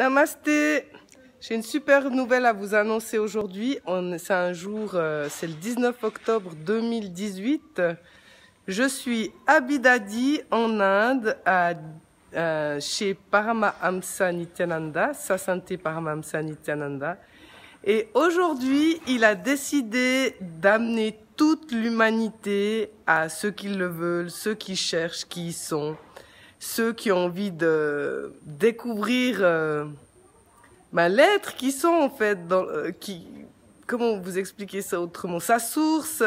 Namasté. J'ai une super nouvelle à vous annoncer aujourd'hui. C'est un jour, c'est le 19 octobre 2018. Je suis à Bidadi en Inde, chez Paramahamsa Nityananda, Sasanté Paramahamsa Nityananda. Et aujourd'hui, il a décidé d'amener toute l'humanité à ceux qui le veulent, ceux qui cherchent qui y sont, ceux qui ont envie de découvrir l'être qui sont en fait, comment vous expliquer ça autrement, sa source,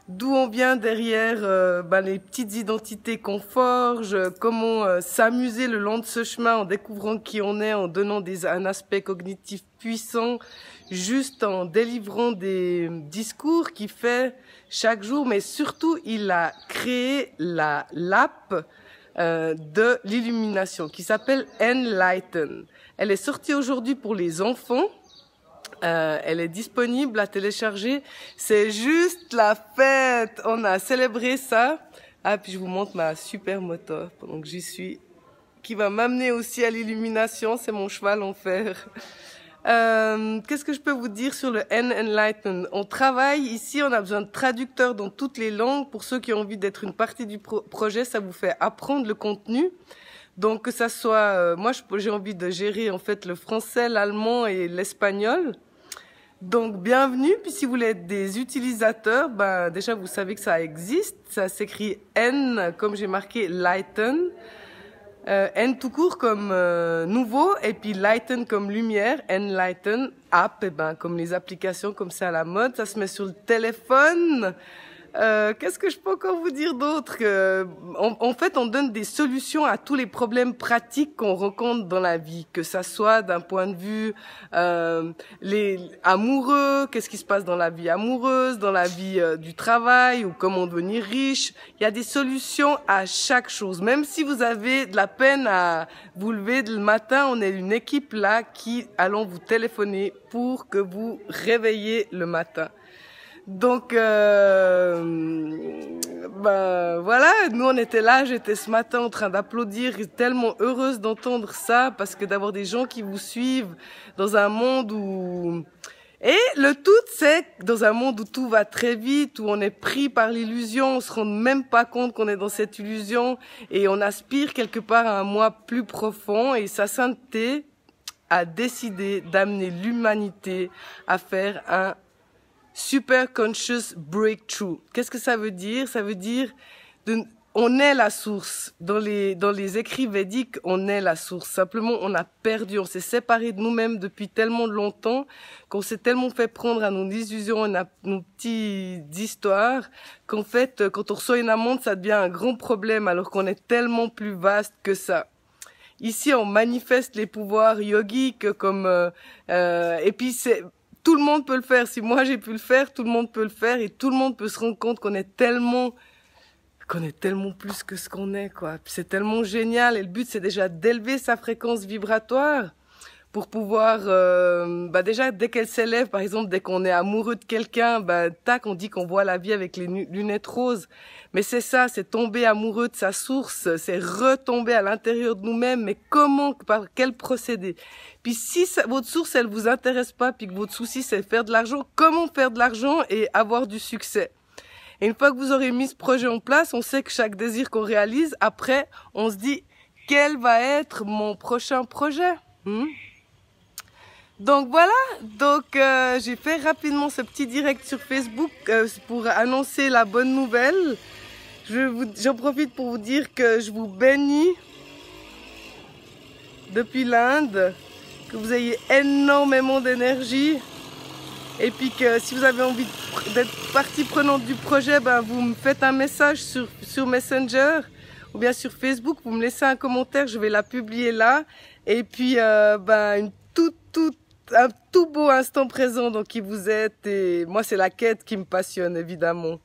d'où on vient derrière les petites identités qu'on forge, comment s'amuser le long de ce chemin en découvrant qui on est, en donnant un aspect cognitif puissant, juste en délivrant des discours qu'il fait chaque jour, mais surtout il a créé l'app de l'illumination qui s'appelle Enlighten. Elle est sortie aujourd'hui pour les enfants. Elle est disponible à télécharger. C'est juste la fête. On a célébré ça. Ah, puis je vous montre ma super moto pendant que j'y suis, qui va m'amener aussi à l'illumination. C'est mon cheval en fer. Qu'est-ce que je peux vous dire sur le Enlighten? On travaille ici, on a besoin de traducteurs dans toutes les langues. Pour ceux qui ont envie d'être une partie du projet, ça vous fait apprendre le contenu. Donc que ça soit, moi j'ai envie de gérer en fait le français, l'allemand et l'espagnol. Donc bienvenue. Puis si vous voulez être des utilisateurs, déjà vous savez que ça existe. Ça s'écrit N comme j'ai marqué Lighten. N tout court comme nouveau, et puis Lighten comme lumière, Enlighten, app, comme les applications comme ça à la mode, ça se met sur le téléphone. Qu'est-ce que je peux encore vous dire d'autre? En fait, on donne des solutions à tous les problèmes pratiques qu'on rencontre dans la vie, que ça soit d'un point de vue les amoureux, qu'est-ce qui se passe dans la vie amoureuse, dans la vie du travail, ou comment devenir riche. Il y a des solutions à chaque chose. Même si vous avez de la peine à vous lever le matin, on est une équipe là qui allons vous téléphoner pour que vous réveillez le matin. Donc, voilà, nous on était là, j'étais ce matin en train d'applaudir, tellement heureuse d'entendre ça, parce que d'avoir des gens qui vous suivent dans un monde où... Et le tout, c'est dans un monde où tout va très vite, où on est pris par l'illusion, on se rend même pas compte qu'on est dans cette illusion, et on aspire quelque part à un moi plus profond, et sa sainteté a décidé d'amener l'humanité à faire un Super Conscious Breakthrough. Qu'est-ce que ça veut dire? Ça veut dire on est la source. Dans les écrits védiques, on est la source. Simplement, on a perdu, on s'est séparé de nous-mêmes depuis tellement longtemps, qu'on s'est tellement fait prendre à nos illusions, à nos petites histoires, qu'en fait, quand on reçoit une amende, ça devient un grand problème, alors qu'on est tellement plus vaste que ça. Ici, on manifeste les pouvoirs yogiques comme et puis tout le monde peut le faire. Si moi j'ai pu le faire, tout le monde peut le faire, et tout le monde peut se rendre compte qu'on est tellement plus que ce qu'on est, quoi. C'est tellement génial, et le but c'est déjà d'élever sa fréquence vibratoire pour pouvoir, déjà dès qu'elle s'élève, par exemple dès qu'on est amoureux de quelqu'un, tac, on dit qu'on voit la vie avec les lunettes roses. Mais c'est ça, c'est tomber amoureux de sa source, c'est retomber à l'intérieur de nous-mêmes. Mais comment, par quel procédé? Puis si votre source, elle vous intéresse pas, puis que votre souci c'est faire de l'argent, comment faire de l'argent et avoir du succès? Et une fois que vous aurez mis ce projet en place, on sait que chaque désir qu'on réalise, après, on se dit, quel va être mon prochain projet? Donc voilà, j'ai fait rapidement ce petit direct sur Facebook pour annoncer la bonne nouvelle. J'en profite pour vous dire que je vous bénis depuis l'Inde, que vous ayez énormément d'énergie, et puis que si vous avez envie d'être partie prenante du projet, vous me faites un message sur Messenger ou bien sur Facebook, vous me laissez un commentaire, je vais la publier là, et puis un tout beau instant présent dans qui vous êtes, et moi c'est la quête qui me passionne évidemment.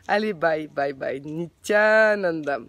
Allez, bye, bye, bye, Nityananda.